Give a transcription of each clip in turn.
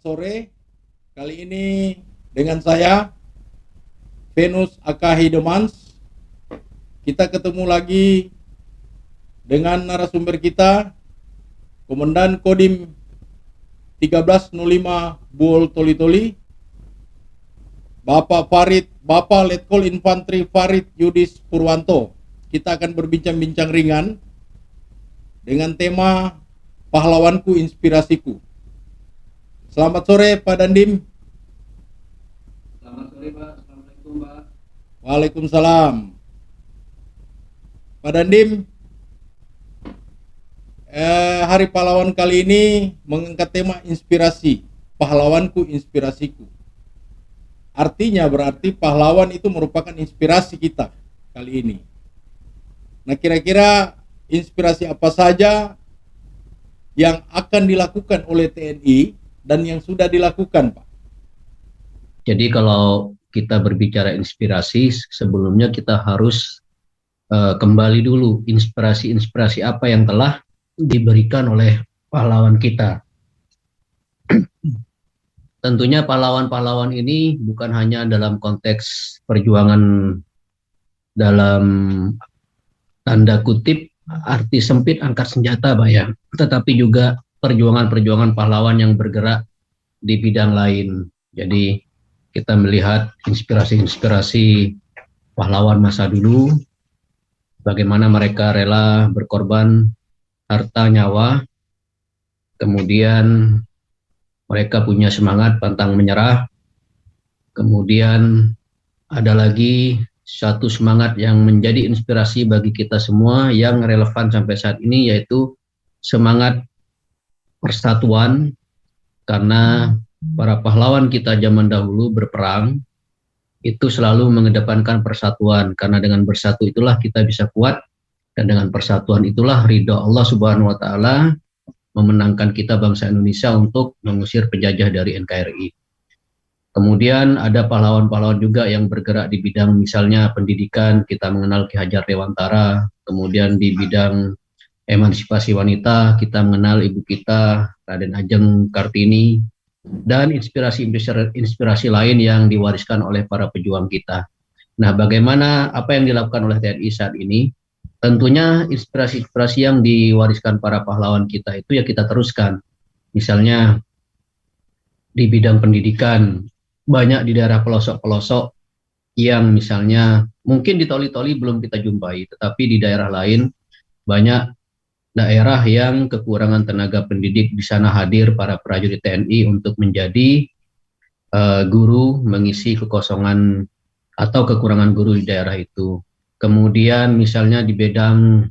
sore. Kali ini dengan saya Venus Akahi Demans. Kita ketemu lagi dengan narasumber kita, Komandan Kodim 1305 Buol Toli-Toli, Bapak Letkol Infantri Farid Yudis Purwanto. Kita akan berbincang-bincang ringan dengan tema Pahlawanku Inspirasiku. Selamat sore Pak Dandim. Selamat sore Pak, Assalamualaikum Pak. Waalaikumsalam. Pak Dandim, Hari Pahlawan kali ini mengangkat tema inspirasi. Pahlawanku inspirasiku. Artinya berarti pahlawan itu merupakan inspirasi kita kali ini. Nah, kira-kira inspirasi apa saja yang akan dilakukan oleh TNI dan yang sudah dilakukan, Pak? Jadi kalau kita berbicara inspirasi, sebelumnya kita harus kembali dulu inspirasi-inspirasi apa yang telah diberikan oleh pahlawan kita. Tentunya pahlawan-pahlawan ini bukan hanya dalam konteks perjuangan dalam tanda kutip arti sempit angkat senjata, Pak ya, tetapi juga perjuangan-perjuangan pahlawan yang bergerak di bidang lain. Jadi kita melihat inspirasi-inspirasi pahlawan masa dulu, bagaimana mereka rela berkorban harta nyawa, kemudian mereka punya semangat pantang menyerah, kemudian ada lagi satu semangat yang menjadi inspirasi bagi kita semua yang relevan sampai saat ini, yaitu semangat persatuan, karena para pahlawan kita zaman dahulu berperang itu selalu mengedepankan persatuan, karena dengan bersatu itulah kita bisa kuat, dan dengan persatuan itulah ridho Allah Subhanahu wa Ta'ala memenangkan kita bangsa Indonesia untuk mengusir penjajah dari NKRI. Kemudian ada pahlawan-pahlawan juga yang bergerak di bidang misalnya pendidikan, kita mengenal Ki Hajar Dewantara, kemudian di bidang emansipasi wanita kita mengenal ibu kita Raden Ajeng Kartini, dan inspirasi lain yang diwariskan oleh para pejuang kita. Nah, bagaimana apa yang dilakukan oleh TNI saat ini? Tentunya inspirasi-inspirasi yang diwariskan para pahlawan kita itu ya kita teruskan. Misalnya di bidang pendidikan, banyak di daerah pelosok-pelosok yang misalnya mungkin di Toli-Toli belum kita jumpai, tetapi di daerah lain banyak daerah yang kekurangan tenaga pendidik, di sana hadir para prajurit TNI untuk menjadi guru, mengisi kekosongan atau kekurangan guru di daerah itu. Kemudian misalnya di bidang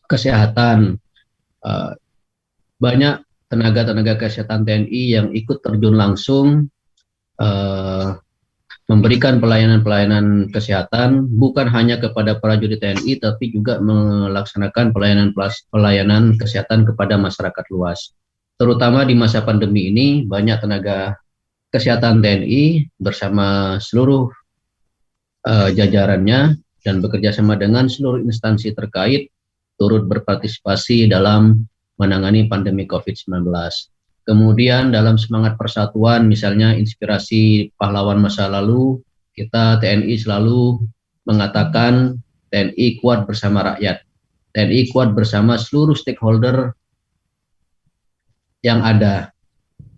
kesehatan, banyak tenaga-tenaga kesehatan TNI yang ikut terjun langsung memberikan pelayanan-pelayanan kesehatan bukan hanya kepada prajurit TNI, tapi juga melaksanakan pelayanan kesehatan kepada masyarakat luas. Terutama di masa pandemi ini, banyak tenaga kesehatan TNI bersama seluruh jajarannya dan bekerja sama dengan seluruh instansi terkait turut berpartisipasi dalam menangani pandemi COVID-19. Kemudian dalam semangat persatuan, misalnya inspirasi pahlawan masa lalu, kita TNI selalu mengatakan TNI kuat bersama rakyat, TNI kuat bersama seluruh stakeholder yang ada.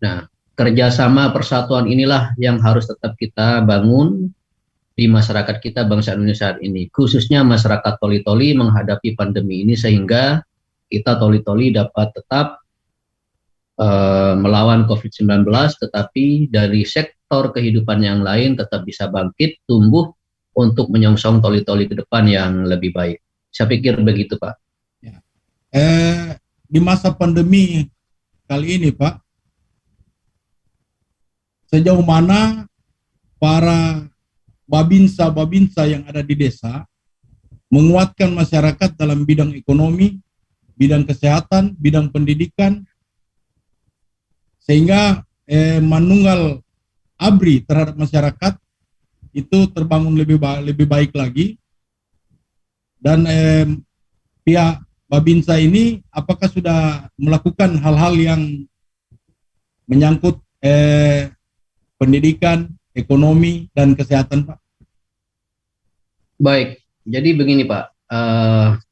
Nah, kerjasama persatuan inilah yang harus tetap kita bangun di masyarakat kita bangsa Indonesia saat ini, khususnya masyarakat Toli-Toli menghadapi pandemi ini, sehingga kita Toli-Toli dapat tetap melawan COVID-19, tetapi dari sektor kehidupan yang lain tetap bisa bangkit, tumbuh untuk menyongsong Toli-Toli ke depan yang lebih baik. Saya pikir begitu, Pak. Ya. Di masa pandemi kali ini, Pak, sejauh mana para babinsa yang ada di desa menguatkan masyarakat dalam bidang ekonomi, bidang kesehatan, bidang pendidikan, sehingga manunggal ABRI terhadap masyarakat itu terbangun lebih baik lagi. Dan pihak Babinsa ini apakah sudah melakukan hal-hal yang menyangkut pendidikan, ekonomi, dan kesehatan, Pak? Baik, jadi begini Pak,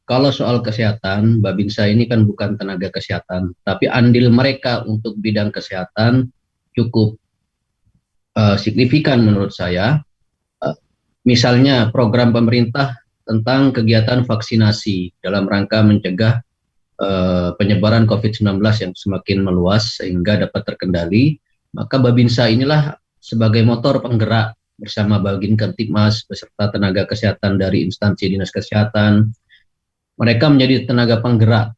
kalau soal kesehatan, Babinsa ini kan bukan tenaga kesehatan, tapi andil mereka untuk bidang kesehatan cukup signifikan menurut saya. Misalnya program pemerintah tentang kegiatan vaksinasi dalam rangka mencegah penyebaran COVID-19 yang semakin meluas sehingga dapat terkendali, maka Babinsa inilah sebagai motor penggerak bersama Babin Kamtibmas beserta tenaga kesehatan dari instansi dinas kesehatan. Mereka menjadi tenaga penggerak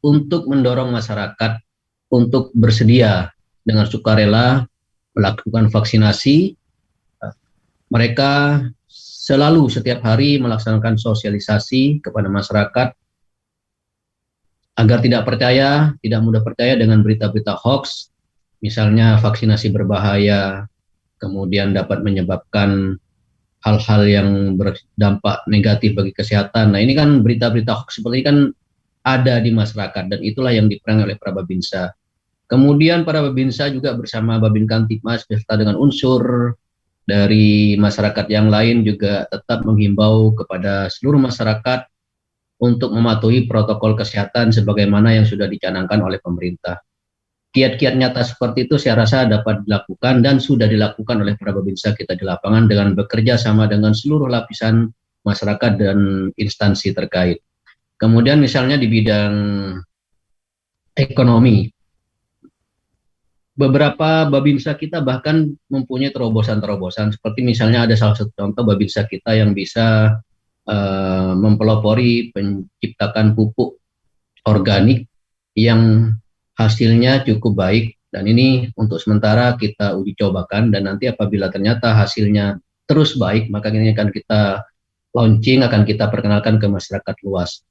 untuk mendorong masyarakat untuk bersedia dengan sukarela melakukan vaksinasi. Mereka selalu setiap hari melaksanakan sosialisasi kepada masyarakat agar tidak percaya, tidak mudah percaya dengan berita-berita hoax, misalnya vaksinasi berbahaya, kemudian dapat menyebabkan hal-hal yang berdampak negatif bagi kesehatan. Nah ini kan berita-berita hoax seperti ini kan ada di masyarakat dan itulah yang diperangi oleh para Babinsa. Kemudian para Babinsa juga bersama Babin Kamtibmas beserta dengan unsur dari masyarakat yang lain juga tetap menghimbau kepada seluruh masyarakat untuk mematuhi protokol kesehatan sebagaimana yang sudah dicanangkan oleh pemerintah. Kiat-kiat nyata seperti itu saya rasa dapat dilakukan dan sudah dilakukan oleh para Babinsa kita di lapangan dengan bekerja sama dengan seluruh lapisan masyarakat dan instansi terkait. Kemudian misalnya di bidang ekonomi, beberapa Babinsa kita bahkan mempunyai terobosan-terobosan seperti misalnya ada salah satu contoh Babinsa kita yang bisa mempelopori penciptakan pupuk organik yang hasilnya cukup baik dan ini untuk sementara kita uji cobakan dan nanti apabila ternyata hasilnya terus baik maka ini akan kita launching, akan kita perkenalkan ke masyarakat luas.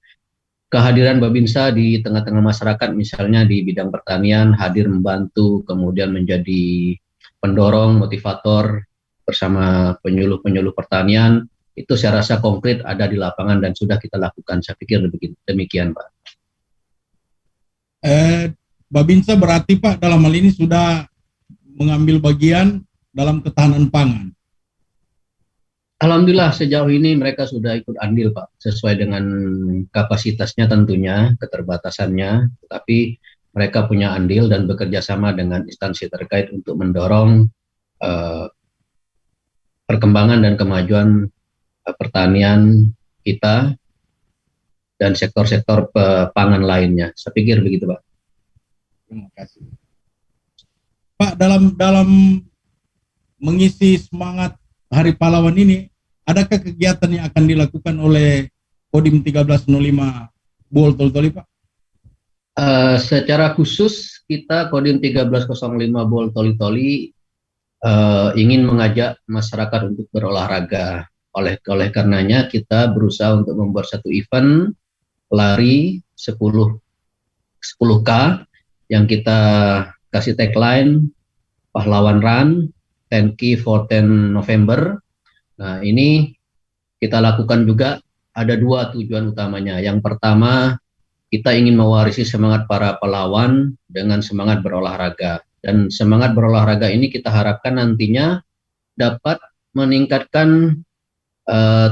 Kehadiran Babinsa di tengah-tengah masyarakat misalnya di bidang pertanian hadir membantu kemudian menjadi pendorong, motivator bersama penyuluh-penyuluh pertanian itu saya rasa konkret ada di lapangan dan sudah kita lakukan. Saya pikir demikian Pak. Babinsa berarti Pak dalam hal ini sudah mengambil bagian dalam ketahanan pangan. Alhamdulillah sejauh ini mereka sudah ikut andil Pak, sesuai dengan kapasitasnya tentunya, keterbatasannya, tetapi mereka punya andil dan bekerja sama dengan instansi terkait untuk mendorong perkembangan dan kemajuan pertanian kita dan sektor-sektor pangan lainnya. Saya pikir begitu Pak. Terima kasih. Pak, dalam mengisi semangat Hari Pahlawan ini, adakah kegiatan yang akan dilakukan oleh Kodim 1305 Bol Toli-Toli, Pak? Secara khusus kita Kodim 1305 Bol Toli-Toli ingin mengajak masyarakat untuk berolahraga. Oleh karenanya kita berusaha untuk membuat satu event lari 10K yang kita kasih tagline Pahlawan Run 10K for 10 November. Nah ini kita lakukan juga ada dua tujuan utamanya. Yang pertama kita ingin mewarisi semangat para pahlawan dengan semangat berolahraga. Dan semangat berolahraga ini kita harapkan nantinya dapat meningkatkan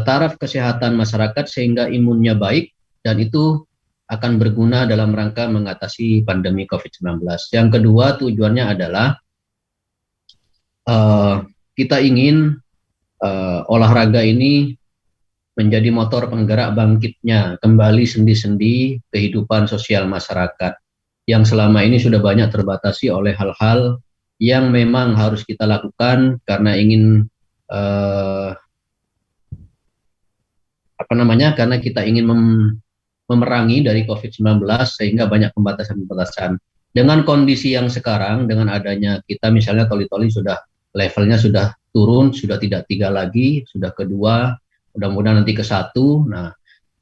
taraf kesehatan masyarakat sehingga imunnya baik dan itu akan berguna dalam rangka mengatasi pandemi COVID-19. Yang kedua tujuannya adalah kita ingin olahraga ini menjadi motor penggerak bangkitnya kembali sendi-sendi kehidupan sosial masyarakat yang selama ini sudah banyak terbatasi oleh hal-hal yang memang harus kita lakukan karena ingin karena kita ingin memerangi dari COVID-19 sehingga banyak pembatasan-pembatasan. Dengan kondisi yang sekarang, dengan adanya kita misalnya Toli-Toli sudah levelnya sudah turun, sudah tidak 3 lagi, sudah kedua, mudah-mudahan nanti ke 1. Nah,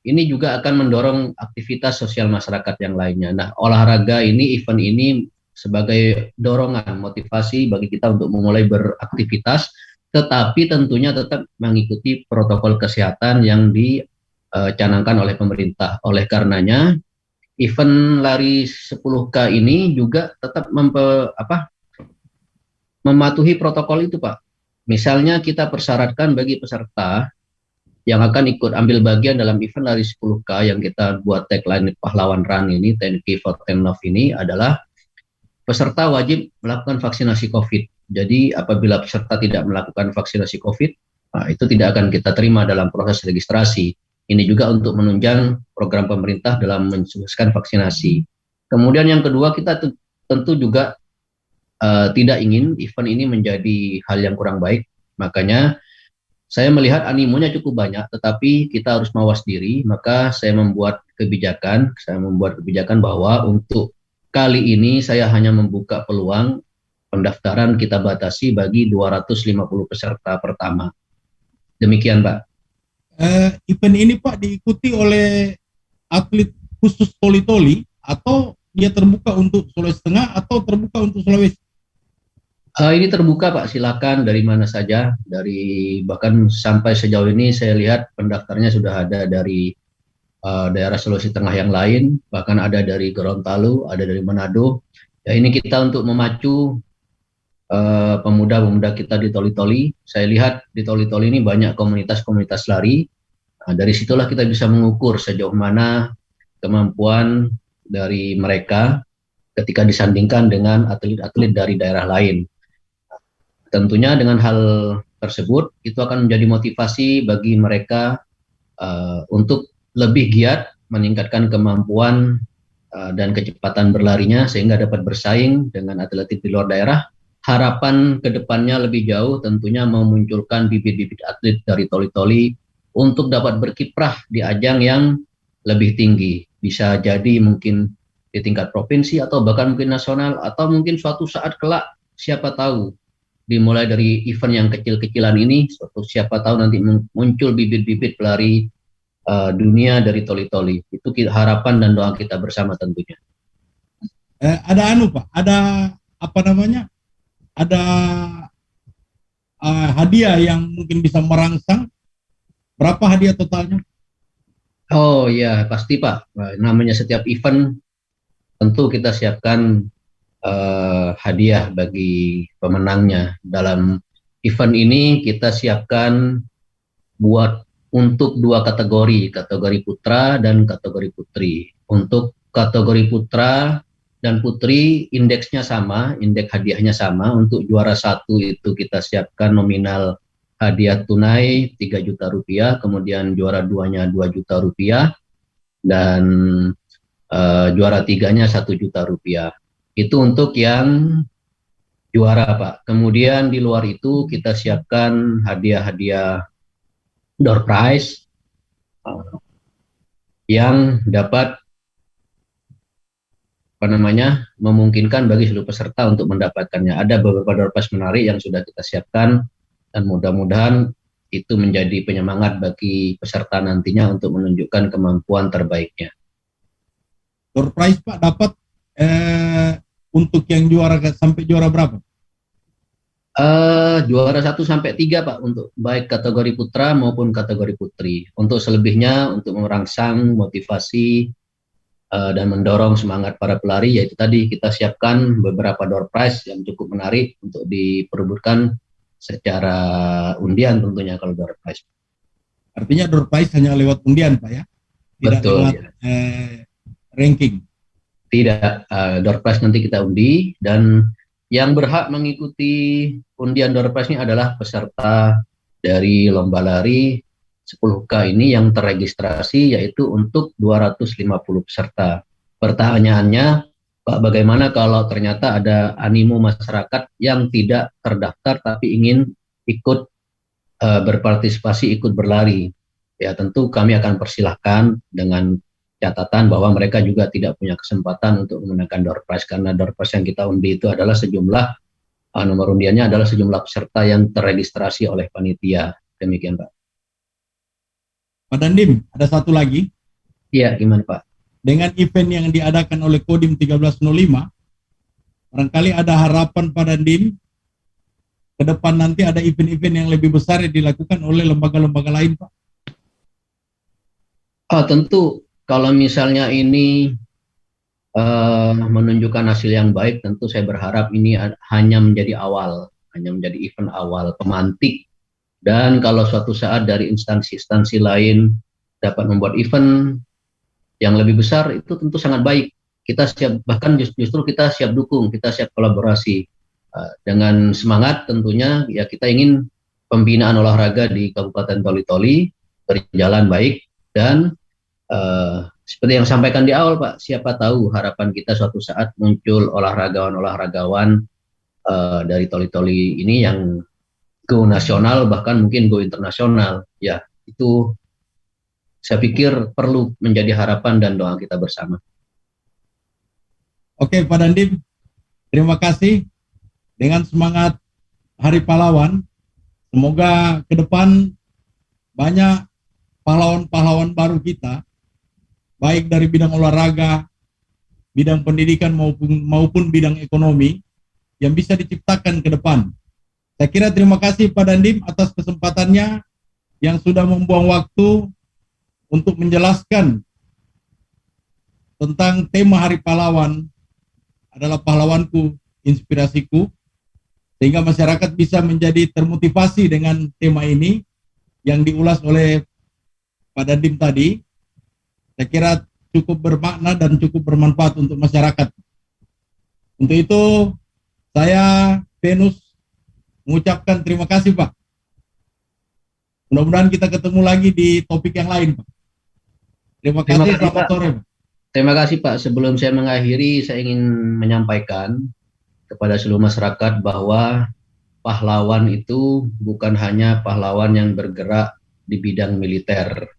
ini juga akan mendorong aktivitas sosial masyarakat yang lainnya. Nah, olahraga ini, event ini sebagai dorongan, motivasi bagi kita untuk memulai beraktivitas, tetapi tentunya tetap mengikuti protokol kesehatan yang dicanangkan oleh pemerintah. Oleh karenanya, event lari 10K ini juga tetap mematuhi protokol itu, Pak. Misalnya kita persyaratkan bagi peserta yang akan ikut ambil bagian dalam event lari 10K yang kita buat tagline Pahlawan Run ini, 10K for 10 Love ini adalah peserta wajib melakukan vaksinasi COVID. Jadi apabila peserta tidak melakukan vaksinasi COVID, nah, itu tidak akan kita terima dalam proses registrasi. Ini juga untuk menunjang program pemerintah dalam mensukseskan vaksinasi. Kemudian yang kedua, kita tentu juga tidak ingin event ini menjadi hal yang kurang baik. Makanya saya melihat animonya cukup banyak, tetapi kita harus mawas diri. Maka saya membuat kebijakan bahwa untuk kali ini saya hanya membuka peluang pendaftaran kita batasi bagi 250 peserta pertama. Demikian, Pak. Event ini, Pak, diikuti oleh atlet khusus toli-toli atau dia terbuka untuk Sulawesi Tengah atau terbuka untuk Sulawesi? Ini terbuka, Pak, silakan dari mana saja, bahkan sampai sejauh ini saya lihat pendaftarnya sudah ada dari daerah Sulawesi Tengah yang lain, bahkan ada dari Gorontalo, ada dari Manado. Ya, ini kita untuk memacu pemuda-pemuda kita di toli-toli. Saya lihat di toli-toli ini banyak komunitas-komunitas lari. Nah, dari situlah kita bisa mengukur sejauh mana kemampuan dari mereka ketika disandingkan dengan atlet-atlet dari daerah lain. Tentunya dengan hal tersebut itu akan menjadi motivasi bagi mereka untuk lebih giat meningkatkan kemampuan dan kecepatan berlarinya sehingga dapat bersaing dengan atlet di luar daerah. Harapan kedepannya lebih jauh tentunya memunculkan bibit-bibit atlet dari toli-toli untuk dapat berkiprah di ajang yang lebih tinggi. Bisa jadi mungkin di tingkat provinsi atau bahkan mungkin nasional atau mungkin suatu saat kelak siapa tahu dimulai dari event yang kecil-kecilan ini, siapa tahu nanti muncul bibit-bibit pelari dunia dari toli-toli. Itu harapan dan doa kita bersama tentunya. Ada Pak, ada apa namanya? Ada hadiah yang mungkin bisa merangsang. Berapa hadiah totalnya? Oh ya, pasti, Pak. Namanya setiap event tentu kita siapkan hadiah bagi pemenangnya. Dalam event ini kita siapkan buat untuk 2 kategori putra dan kategori putri. Untuk kategori putra dan putri indeksnya sama, indeks hadiahnya sama. Untuk juara 1 itu kita siapkan nominal hadiah tunai 3 juta rupiah, kemudian juara 2-nya 2 juta rupiah, dan juara 3-nya 1 juta rupiah. Itu untuk yang juara, Pak. Kemudian di luar itu kita siapkan hadiah-hadiah door prize yang dapat memungkinkan bagi seluruh peserta untuk mendapatkannya. Ada beberapa door prize menarik yang sudah kita siapkan dan mudah-mudahan itu menjadi penyemangat bagi peserta nantinya untuk menunjukkan kemampuan terbaiknya. Door prize, Pak, dapat untuk yang juara sampai juara berapa? Juara 1 sampai 3, Pak, untuk baik kategori putra maupun kategori putri. Untuk selebihnya untuk merangsang motivasi dan mendorong semangat para pelari, yaitu tadi kita siapkan beberapa door prize yang cukup menarik untuk diperebutkan secara undian tentunya kalau door prize. Artinya door prize hanya lewat undian, Pak, ya? Tidak betul, lewat ya. Ranking. Tidak, door prize nanti kita undi, dan yang berhak mengikuti undian door prize ini adalah peserta dari lomba lari 10K ini yang terregistrasi, yaitu untuk 250 peserta. Pertanyaannya, Pak, bagaimana kalau ternyata ada animo masyarakat yang tidak terdaftar tapi ingin ikut berpartisipasi, ikut berlari? Ya, tentu kami akan persilahkan dengan catatan bahwa mereka juga tidak punya kesempatan untuk memenangkan door prize, karena door prize yang kita undi itu adalah sejumlah nomor undiannya adalah sejumlah peserta yang terregistrasi oleh panitia. Demikian, Pak. Pak Dandim, ada satu lagi. Iya, gimana, Pak? Dengan event yang diadakan oleh Kodim 1305, barangkali ada harapan Pak Dandim ke depan nanti ada event-event yang lebih besar yang dilakukan oleh lembaga-lembaga lain, Pak? Tentu. Kalau misalnya ini menunjukkan hasil yang baik, tentu saya berharap ini hanya menjadi awal, hanya menjadi event awal pemantik. Dan kalau suatu saat dari instansi-instansi lain dapat membuat event yang lebih besar, itu tentu sangat baik. Kita siap, bahkan justru kita siap dukung, kita siap kolaborasi. Dengan semangat tentunya ya kita ingin pembinaan olahraga di Kabupaten Toli-Toli berjalan baik dan seperti yang sampaikan di awal Pak, siapa tahu harapan kita suatu saat muncul olahragawan-olahragawan dari Toli-Toli ini yang go nasional bahkan mungkin go internasional. Ya, itu saya pikir perlu menjadi harapan dan doa kita bersama. Oke Pak Dandim, terima kasih. Dengan semangat Hari Pahlawan, semoga ke depan banyak pahlawan-pahlawan baru kita, baik dari bidang olahraga, bidang pendidikan maupun bidang ekonomi, yang bisa diciptakan ke depan. Saya kira terima kasih Pak Dandim atas kesempatannya yang sudah membuang waktu untuk menjelaskan tentang tema Hari Pahlawan adalah pahlawanku, inspirasiku, sehingga masyarakat bisa menjadi termotivasi dengan tema ini yang diulas oleh Pak Dandim tadi. Saya kira cukup bermakna dan cukup bermanfaat untuk masyarakat. Untuk itu, saya Venus mengucapkan terima kasih Pak. Mudah-mudahan kita ketemu lagi di topik yang lain Pak. Terima kasih, selamat sore Pak. Terima kasih Pak. Sebelum saya mengakhiri, saya ingin menyampaikan kepada seluruh masyarakat bahwa pahlawan itu bukan hanya pahlawan yang bergerak di bidang militer,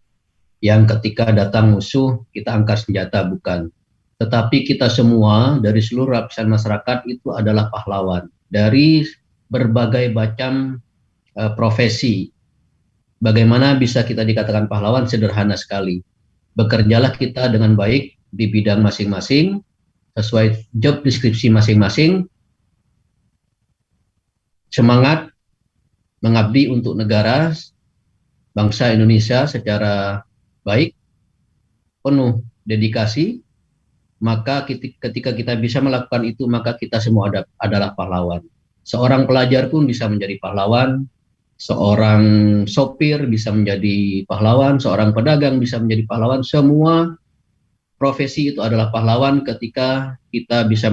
yang ketika datang musuh kita angkat senjata, bukan. Tetapi kita semua dari seluruh lapisan masyarakat itu adalah pahlawan dari berbagai macam profesi. Bagaimana bisa kita dikatakan pahlawan? Sederhana sekali. Bekerjalah kita dengan baik di bidang masing-masing, sesuai job deskripsi masing-masing, semangat mengabdi untuk negara, bangsa Indonesia secara baik, penuh dedikasi, maka ketika kita bisa melakukan itu, maka kita semua adalah pahlawan. Seorang pelajar pun bisa menjadi pahlawan, seorang sopir bisa menjadi pahlawan, seorang pedagang bisa menjadi pahlawan, semua profesi itu adalah pahlawan ketika kita bisa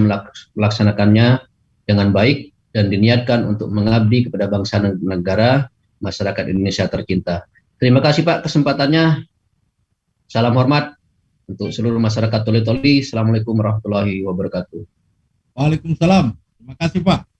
melaksanakannya dengan baik dan diniatkan untuk mengabdi kepada bangsa dan negara, masyarakat Indonesia tercinta. Terima kasih Pak kesempatannya. Salam hormat untuk seluruh masyarakat Toli-Toli. Assalamualaikum warahmatullahi wabarakatuh. Waalaikumsalam. Terima kasih Pak.